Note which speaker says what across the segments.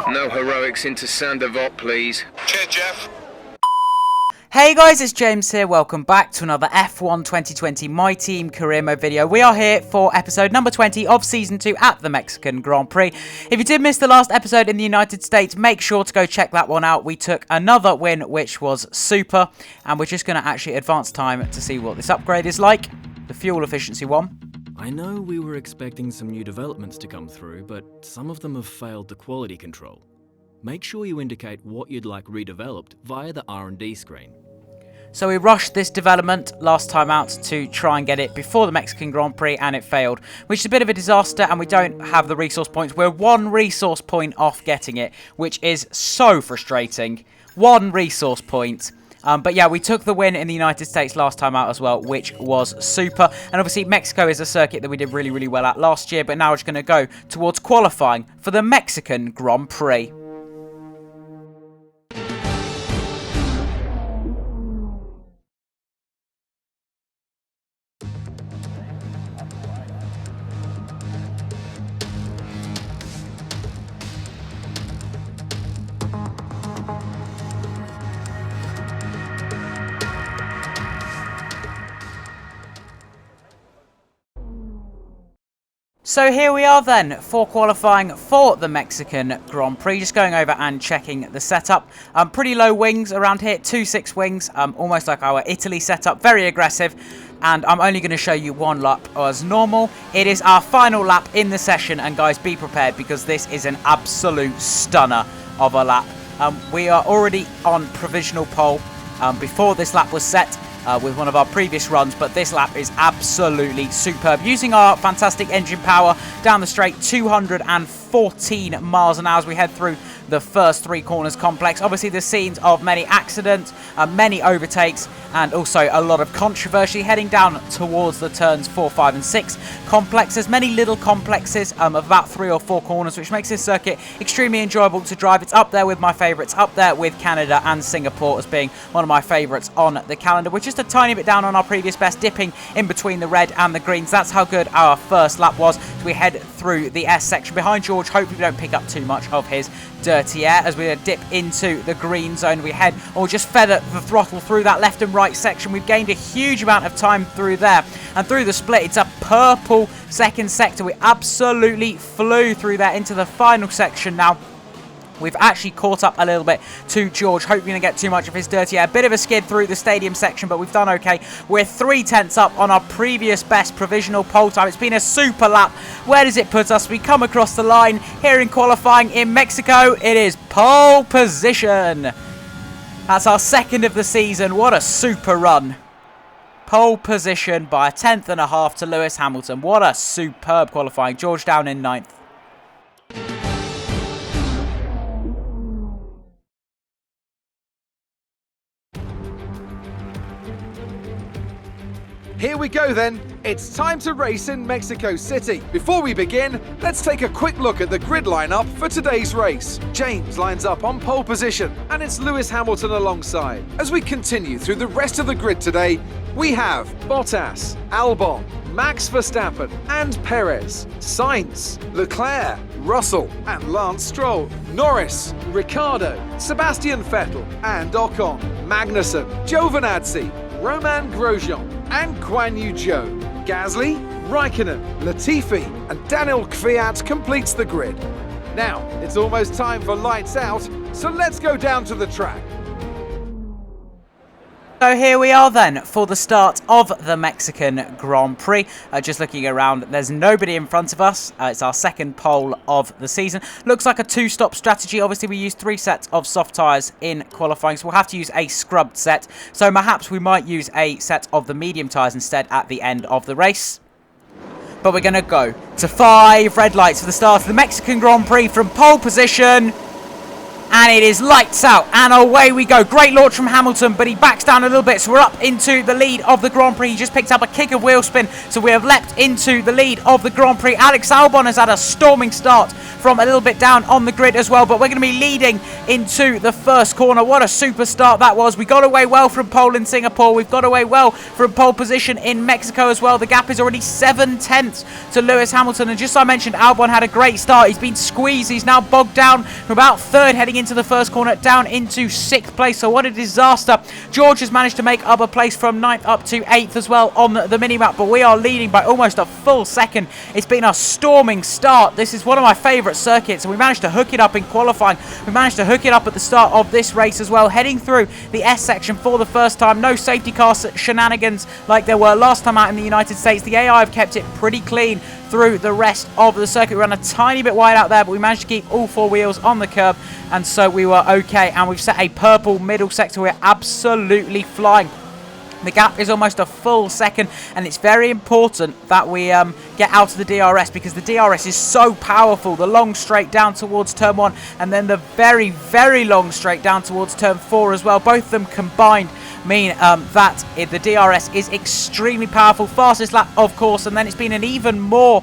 Speaker 1: No heroics into Sandoval, please.
Speaker 2: Cheers, Jeff.
Speaker 3: Hey guys, it's James here. Welcome back to another F1 2020 My Team Career Mode video. We are here for episode number 20 of Season 2 at the Mexican Grand Prix. If you did miss the last episode in the United States, make sure to go check that one out. We took another win, which was super, and we're just going to actually advance time to see what this upgrade is like. The fuel efficiency one.
Speaker 4: I know we were expecting some new developments to come through, but some of them have failed the quality control. Make sure you indicate what you'd like redeveloped via the R&D screen.
Speaker 3: So we rushed this development last time out to try and get it before the Mexican Grand Prix, and it failed, which is a bit of a disaster, and we don't have the resource points. We're one resource point off getting it, which is so frustrating. One resource point. But yeah, we took the win in the United States last time out as well, which was super. And obviously Mexico is a circuit that we did really, really well at last year, but now we're just going to go towards qualifying for the Mexican Grand Prix. So here we are then for qualifying for the Mexican Grand Prix. Just going over and checking the setup. Pretty low wings around here, 2.6 wings, almost like our Italy setup, very aggressive. And I'm only going to show you one lap as normal. It is our final lap in the session, and guys, be prepared because this is an absolute stunner of a lap. We are already on provisional pole before this lap was set. With one of our previous runs, but this lap is absolutely superb. Using our fantastic engine power down the straight, 214 miles an hour as we head through the first three corners complex. Obviously the scenes of many accidents, many overtakes, and also a lot of controversy heading down towards the turns 4, 5 and 6 complex. There's many little complexes of about 3 or 4 corners, which makes this circuit extremely enjoyable to drive. It's up there with my favourites, up there with Canada and Singapore as being one of my favourites on the calendar. We're just a tiny bit down on our previous best, dipping in between the red and the greens. That's how good our first lap was. So we head through the S section behind George. Hopefully we don't pick up too much of his dirty air as we dip into the green zone. We head, or just feather the throttle through that left and right section. We've gained a huge amount of time through there, and through the split it's a purple second sector. We absolutely flew through there into the final section. Now we've actually caught up a little bit to George. Hoping we don't get too much of his dirty air. A bit of a skid through the stadium section, but we've done okay. We're 3/10 up on our previous best provisional pole time. It's been a super lap. Where does it put us? We come across the line here in qualifying in Mexico. It is pole position. That's our second of the season. What a super run. Pole position by 1/10.5 to Lewis Hamilton. What a superb qualifying. George down in 9th.
Speaker 5: Here we go then, it's time to race in Mexico City. Before we begin, let's take a quick look at the grid lineup for today's race. James lines up on pole position, and it's Lewis Hamilton alongside. As we continue through the rest of the grid today, we have Bottas, Albon, Max Verstappen and Perez, Sainz, Leclerc, Russell and Lance Stroll, Norris, Ricciardo, Sebastian Vettel and Ocon, Magnussen, Giovinazzi, Romain Grosjean and Guan Yu Zhou. Gasly, Raikkonen, Latifi and Daniel Kvyat completes the grid. Now, it's almost time for lights out, so let's go down to the track.
Speaker 3: So here we are then for the start of the Mexican Grand Prix. Just looking around, there's nobody in front of us. It's our second pole of the season. Looks like a 2-stop strategy. Obviously, we used 3 sets of soft tyres in qualifying, so we'll have to use a scrubbed set. So perhaps we might use a set of the medium tyres instead at the end of the race. But we're going to go to 5 red lights for the start of the Mexican Grand Prix from pole position. And it is lights out, and away we go. Great launch from Hamilton, but he backs down a little bit, so we're up into the lead of the Grand Prix. He just picked up a kick of wheel spin, so we have leapt into the lead of the Grand Prix. Alex Albon has had a storming start from a little bit down on the grid as well, but we're going to be leading into the first corner. What a super start that was. We got away well from pole in Singapore. We've got away well from pole position in Mexico as well. The gap is already 7/10 to Lewis Hamilton, and just as I mentioned, Albon had a great start. He's been squeezed. He's now bogged down from about third heading into the first corner down into 6th place, so what a disaster. George has managed to make up a place from 9th up to 8th as well on the mini-map, but we are leading by almost a full second. It's been a storming start. This is one of my favourite circuits, and we managed to hook it up in qualifying. We managed to hook it up at the start of this race as well, heading through the S section for the first time. No safety car shenanigans like there were last time out in the United States. The AI have kept it pretty clean through the rest of the circuit. We ran a tiny bit wide out there, but we managed to keep all 4 wheels on the curb, and so we were okay. And we've set a purple middle sector. We're absolutely flying. The gap is almost a full second, and it's very important that we get out of the DRS, because the DRS is so powerful. The long straight down towards turn 1, and then the very, very long straight down towards turn 4 as well. Both of them combined mean that the DRS is extremely powerful. Fastest lap, of course, and then it's been an even more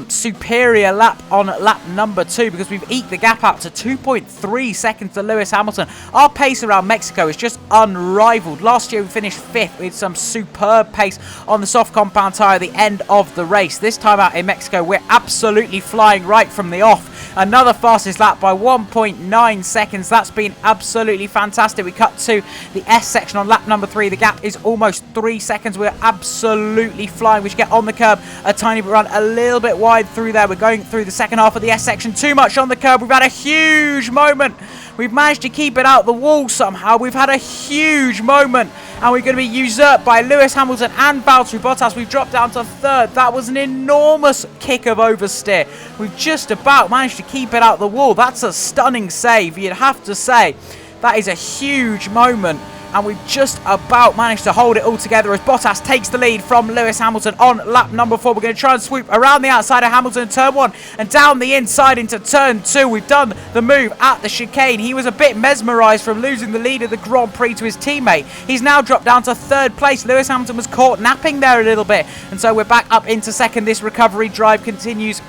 Speaker 3: superior lap on lap number 2, because we've eked the gap out to 2.3 seconds to Lewis Hamilton. Our pace around Mexico is just unrivaled. Last year we finished 5th with some superb pace on the soft compound tyre at the end of the race. This time out in Mexico, we're absolutely flying right from the off. Another fastest lap by 1.9 seconds. That's been absolutely fantastic. We cut to the S section on lap number 3. The gap is almost 3 seconds. We're absolutely flying. We should get on the curb a tiny bit, run a little bit wide through there. We're going through the second half of the S section. Too much on the curb. We've had a huge moment. We've managed to keep it out the wall somehow. We've had a huge moment, and we're going to be usurped by Lewis Hamilton and Valtteri Bottas. We've dropped down to 3rd. That was an enormous kick of oversteer. We've just about managed to keep it out the wall. That's a stunning save, you'd have to say. That is a huge moment, and we've just about managed to hold it all together as Bottas takes the lead from Lewis Hamilton on lap number 4. We're going to try and swoop around the outside of Hamilton in turn 1 and down the inside into turn 2. We've done the move at the chicane. He was a bit mesmerised from losing the lead of the Grand Prix to his teammate. He's now dropped down to 3rd place. Lewis Hamilton was caught napping there a little bit, and so we're back up into 2nd. This recovery drive continues.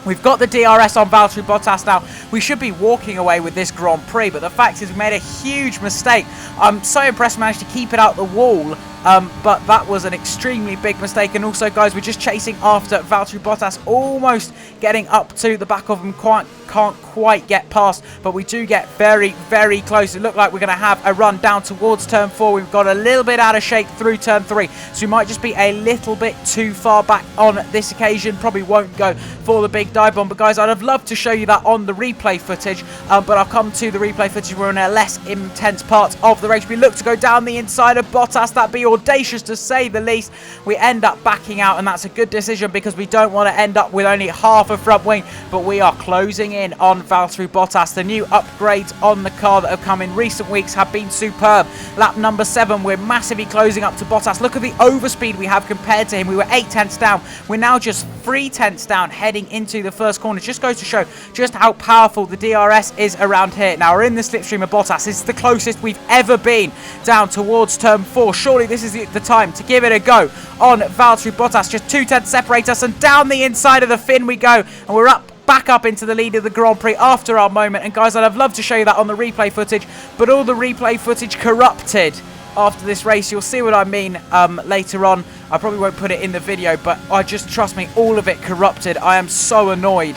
Speaker 3: We've got the DRS on Valtteri Bottas now. We should be walking away with this Grand Prix, but the fact is we made a huge mistake. I'm so impressed we managed to keep it out the wall, but that was an extremely big mistake. And also, guys, we're just chasing after Valtteri Bottas, almost getting up to the back of him. Can't quite get past, but we do get very, very close. It looked like we're going to have a run down towards turn 4. We've got a little bit out of shape through turn 3, so we might just be a little bit too far back on this occasion. Probably won't go for the big dive bomb, but guys, I'd have loved to show you that on the replay footage, but I'll come to the replay footage. We're in a less intense part of the race. We look to go down the inside of Bottas. That'd be audacious to say the least. We end up backing out, and that's a good decision, because we don't want to end up with only half a front wing, but we are closing in on Valtteri Bottas. The new upgrades on the car that have come in recent weeks have been superb. Lap number 7, we're massively closing up to Bottas. Look at the overspeed we have compared to him. We were 8 tenths down. We're now just 3 tenths down heading into the first corner. Just goes to show just how powerful the DRS is around here. Now we're in the slipstream of Bottas. This is the closest we've ever been down towards turn 4. Surely this is the time to give it a go on Valtteri Bottas. Just 2 tenths separate us, and down the inside of the fin we go, and we're back up into the lead of the Grand Prix after our moment. And guys, I'd have loved to show you that on the replay footage, but all the replay footage corrupted after this race. You'll see what I mean later on. I probably won't put it in the video, but just trust me, all of it corrupted. I am so annoyed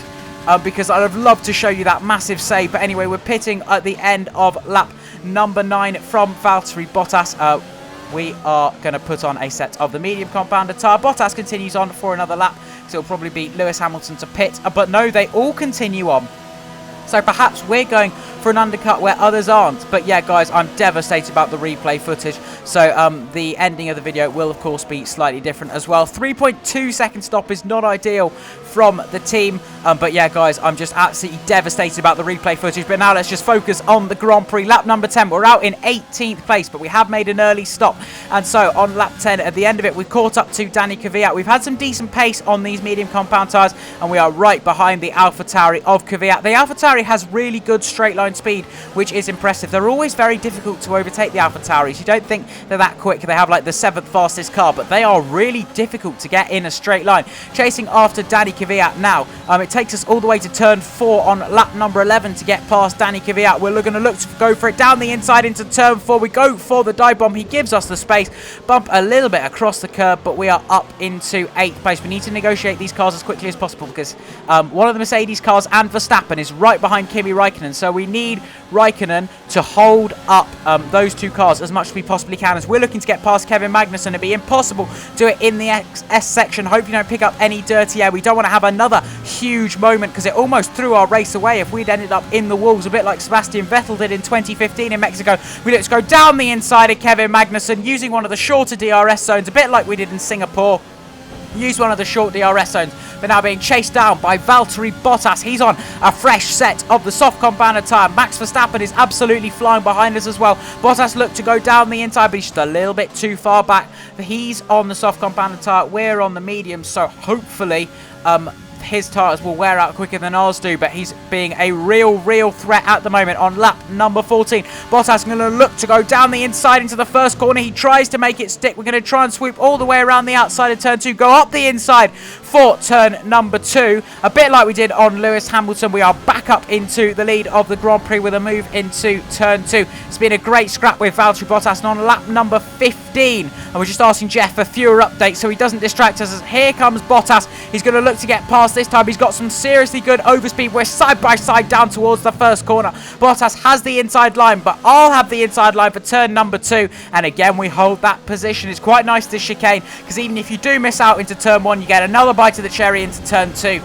Speaker 3: because I'd have loved to show you that massive save. But anyway, we're pitting at the end of lap number 9 from Valtteri Bottas. We are going to put on a set of the medium compounder tyre. Bottas continues on for another lap, so it'll probably be Lewis Hamilton to pit. But no, they all continue on. So perhaps we're going for an undercut where others aren't. But yeah, guys, I'm devastated about the replay footage. So the ending of the video will, of course, be slightly different as well. 3.2 second stop is not ideal from the team. But yeah, guys, I'm just absolutely devastated about the replay footage. But now let's just focus on the Grand Prix. Lap number 10, we're out in 18th place, but we have made an early stop. And so on lap 10, at the end of it, we've caught up to Danny Kvyat. We've had some decent pace on these medium compound tyres, and we are right behind the AlphaTauri of Kvyat. The AlphaTauri has really good straight line speed, which is impressive. They're always very difficult to overtake, the AlphaTauris. You don't think they're that quick. They have like the 7th fastest car, but they are really difficult to get in a straight line. Chasing after Danny Kvyat now. It takes us all the way to turn 4 on lap number 11 to get past Danny Kvyat. We're going to look to go for it down the inside into turn 4. We go for the dive bomb. He gives us the space. Bump a little bit across the curb, but we are up into 8th place. We need to negotiate these cars as quickly as possible because one of the Mercedes cars and Verstappen is right behind Kimi Räikkönen. So we need Räikkönen to hold up those two cars as much as we possibly can, as we're looking to get past Kevin Magnussen. It'd be impossible to do it in the S section. Hope you don't pick up any dirty air. We don't want to have another huge moment because it almost threw our race away if we'd ended up in the walls, a bit like Sebastian Vettel did in 2015 in Mexico. We look to go down the inside of Kevin Magnussen using one of the shorter DRS zones, a bit like we did in Singapore. Use one of the short DRS zones, but now being chased down by Valtteri Bottas. He's on a fresh set of the soft compounded tyre. Max Verstappen is absolutely flying behind us as well. Bottas looked to go down the inside, but he's just a little bit too far back. He's on the soft compounded tyre. We're on the medium, so hopefully his tyres will wear out quicker than ours do, but he's being a real threat at the moment on lap number 14. Bottas going to look to go down the inside into the first corner. He tries to make it stick. We're going to try and swoop all the way around the outside of turn 2, go up the inside for turn number 2. A bit like we did on Lewis Hamilton, we are back up into the lead of the Grand Prix with a move into turn 2. It's been a great scrap with Valtteri Bottas, and on lap number 15, and we're just asking Jeff for fewer updates so he doesn't distract us. Here comes Bottas. He's going to look to get past this time. He's got some seriously good overspeed. We're side by side down towards the first corner. Bottas has the inside line, but I'll have the inside line for turn number 2. And again, we hold that position. It's quite nice to chicane, because even if you do miss out into turn 1, you get another bite of the cherry into turn 2.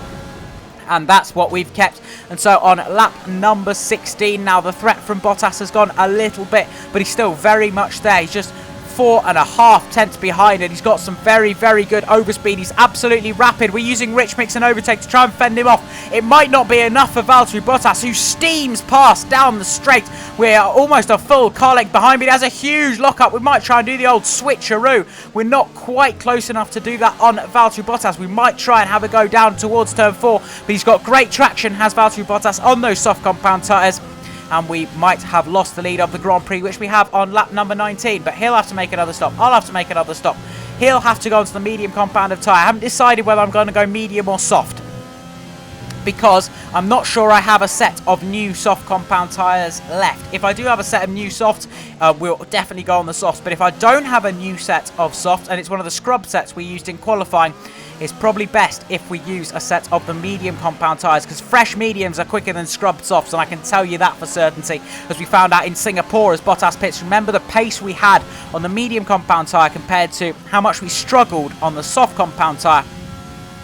Speaker 3: And that's what we've kept. And so on lap number 16 now, the threat from Bottas has gone a little bit, but he's still very much there. He's just 4.5 tenths behind, and he's got some very good overspeed. He's absolutely rapid. We're using Rich Mix and Overtake to try and fend him off. It might not be enough for Valtteri Bottas, who steams past down the straight. We're almost a full car length behind, but he has a huge lockup. We might try and do the old switcheroo. We're not quite close enough to do that on Valtteri Bottas. We might try and have a go down towards turn 4, but he's got great traction, has Valtteri Bottas, on those soft compound tyres. And we might have lost the lead of the Grand Prix, which we have on lap number 19. But he'll have to make another stop. I'll have to make another stop. He'll have to go onto the medium compounded tyre. I haven't decided whether I'm going to go medium or soft, because I'm not sure I have a set of new soft compound tyres left. If I do have a set of new softs, we'll definitely go on the softs. But if I don't have a new set of softs, and it's one of the scrub sets we used in qualifying, it's probably best if we use a set of the medium compound tyres, because fresh mediums are quicker than scrubbed softs, and I can tell you that for certainty, as we found out in Singapore as Bottas pits. Remember the pace we had on the medium compound tyre compared to how much we struggled on the soft compound tyre.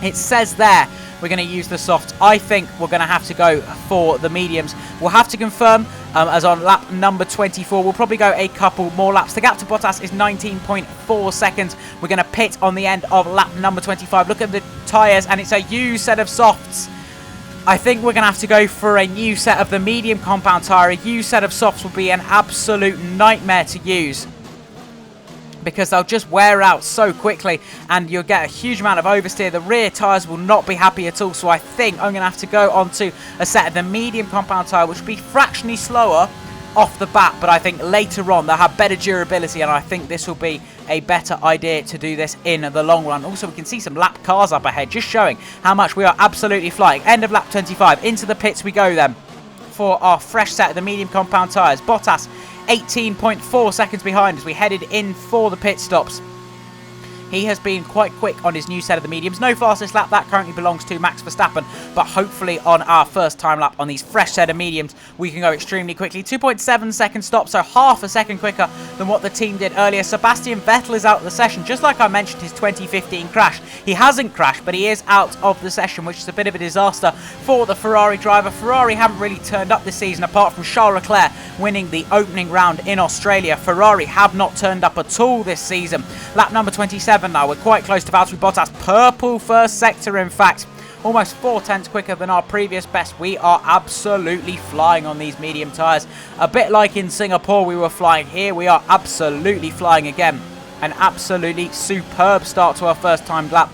Speaker 3: It says there we're going to use the softs. I think we're going to have to go for the mediums. We'll have to confirm, as on lap number 24, we'll probably go a couple more laps. The gap to Bottas is 19.4 seconds. We're going to pit on the end of lap number 25. Look at the tyres, and it's a used set of softs. I think we're going to have to go for a new set of the medium compound tyre. A used set of softs will be an absolute nightmare to use, because they'll just wear out so quickly and you'll get a huge amount of oversteer. The rear tyres will not be happy at all, so I think I'm going to have to go onto a set of the medium compound tyre, which will be fractionally slower off the bat, but I think later on they'll have better durability, and I think this will be a better idea to do this in the long run. Also, we can see some lap cars up ahead, just showing how much we are absolutely flying. End of lap 25, into the pits we go then for our fresh set of the medium compound tyres. Bottas 18.4 seconds behind as we headed in for the pit stops. He has been quite quick on his new set of the mediums. No fastest lap, that currently belongs to Max Verstappen, but hopefully on our first time lap on these fresh set of mediums, we can go extremely quickly. 2.7 second stop, so half a second quicker than what the team did earlier. Sebastian Vettel is out of the session, just like I mentioned his 2015 crash. He hasn't crashed, but he is out of the session, which is a bit of a disaster for the Ferrari driver. Ferrari haven't really turned up this season, apart from Charles Leclerc winning the opening round in Australia. Ferrari have not turned up at all this season. Lap number 27 now. We're quite close to Valtteri Bottas. Purple first sector, in fact. Almost 4 tenths quicker than our previous best. We are absolutely flying on these medium tyres. A bit like in Singapore we were flying. Here we are absolutely flying again. An absolutely superb start to our first time lap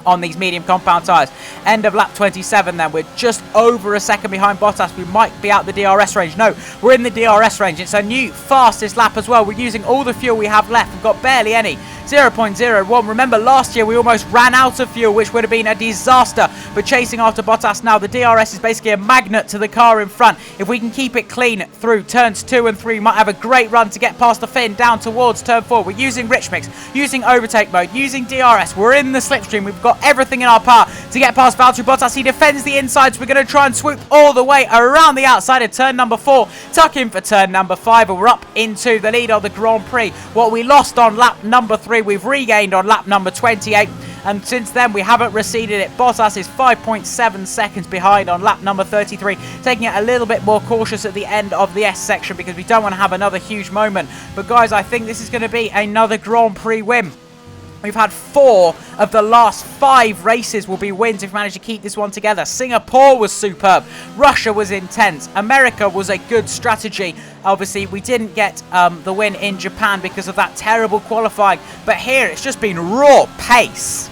Speaker 3: on these medium compound tyres. End of lap 27 then. We're just over a second behind Bottas. We might be out the DRS range. No, we're in the DRS range. It's a new fastest lap as well. We're using all the fuel we have left. We've got barely any. 0.01. Remember last year we almost ran out of fuel, which would have been a disaster. But chasing after Bottas now, the DRS is basically a magnet to the car in front. If we can keep it clean through turns 2 and 3, we might have a great run to get past the fin down towards turn 4. We're using rich mix, using overtake mode, using DRS. We're in the slipstream. We've got everything in our power to get past Valtteri Bottas. He defends the insides. We're going to try and swoop all the way around the outside of turn number 4, tuck in for turn number 5, and we're up into the lead of the Grand Prix. What we lost on lap number 3, we've regained on lap number 28, and since then we haven't receded it. Bottas is 5.7 seconds behind on lap number 33, taking it a little bit more cautious at the end of the S section because we don't want to have another huge moment. But guys, I think this is going to be another Grand Prix win. We've had 4 of the last 5 races will be wins if we manage to keep this one together. Singapore was superb. Russia was intense. America was a good strategy. Obviously, we didn't get the win in Japan because of that terrible qualifying. But here, it's just been raw pace.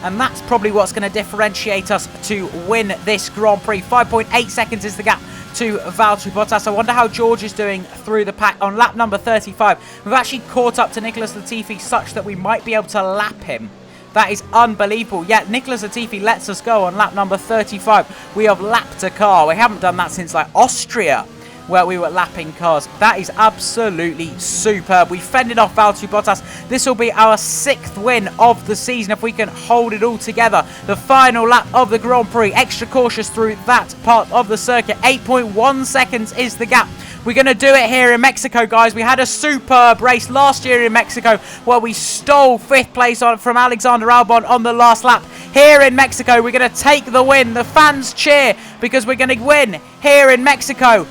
Speaker 3: And that's probably what's going to differentiate us to win this Grand Prix. 5.8 seconds is the gap to Valtteri Bottas. I wonder how George is doing through the pack on lap number 35. We've actually caught up to Nicholas Latifi such that we might be able to lap him. That is unbelievable. Yet Nicholas Latifi lets us go on lap number 35. We have lapped a car. We haven't done that since like Austria, where we were lapping cars. That is absolutely superb. We fended off Valtteri Bottas. This will be our 6th win of the season if we can hold it all together. The final lap of the Grand Prix. Extra cautious through that part of the circuit. 8.1 seconds is the gap. We're going to do it here in Mexico, guys. We had a superb race last year in Mexico where we stole 5th place from Alexander Albon on the last lap. Here in Mexico, we're going to take the win. The fans cheer because we're going to win here in Mexico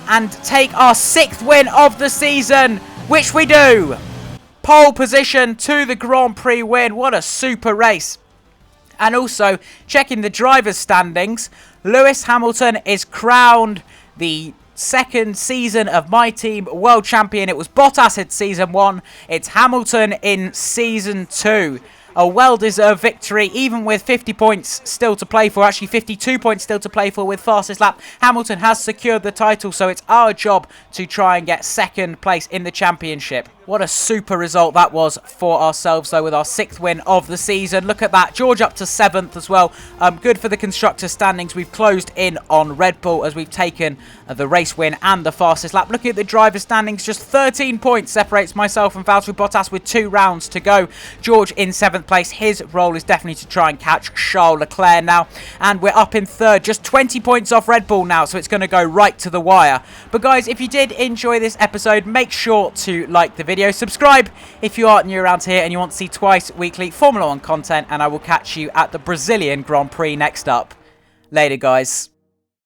Speaker 3: and take our 6th win of the season, which we do. Pole position to the Grand Prix win. What a super race. And also, checking the drivers' standings, Lewis Hamilton is crowned the 2nd season of my team world champion. It was Bottas in season 1. It's Hamilton in season 2. A well-deserved victory, even with 50 points still to play for. Actually, 52 points still to play for with fastest lap. Hamilton has secured the title, so it's our job to try and get 2nd place in the championship. What a super result that was for ourselves, though, with our 6th win of the season. Look at that. George up to 7th as well. Good for the constructor standings. We've closed in on Red Bull as we've taken the race win and the fastest lap. Looking at the driver standings, just 13 points separates myself and Valtteri Bottas with 2 rounds to go. George in 7th place. His role is definitely to try and catch Charles Leclerc now. And we're up in 3rd. Just 20 points off Red Bull now, so it's going to go right to the wire. But guys, if you did enjoy this episode, make sure to like the video. Subscribe if you are new around here and you want to see twice weekly Formula 1 content, and I will catch you at the Brazilian Grand Prix next up. Later, guys.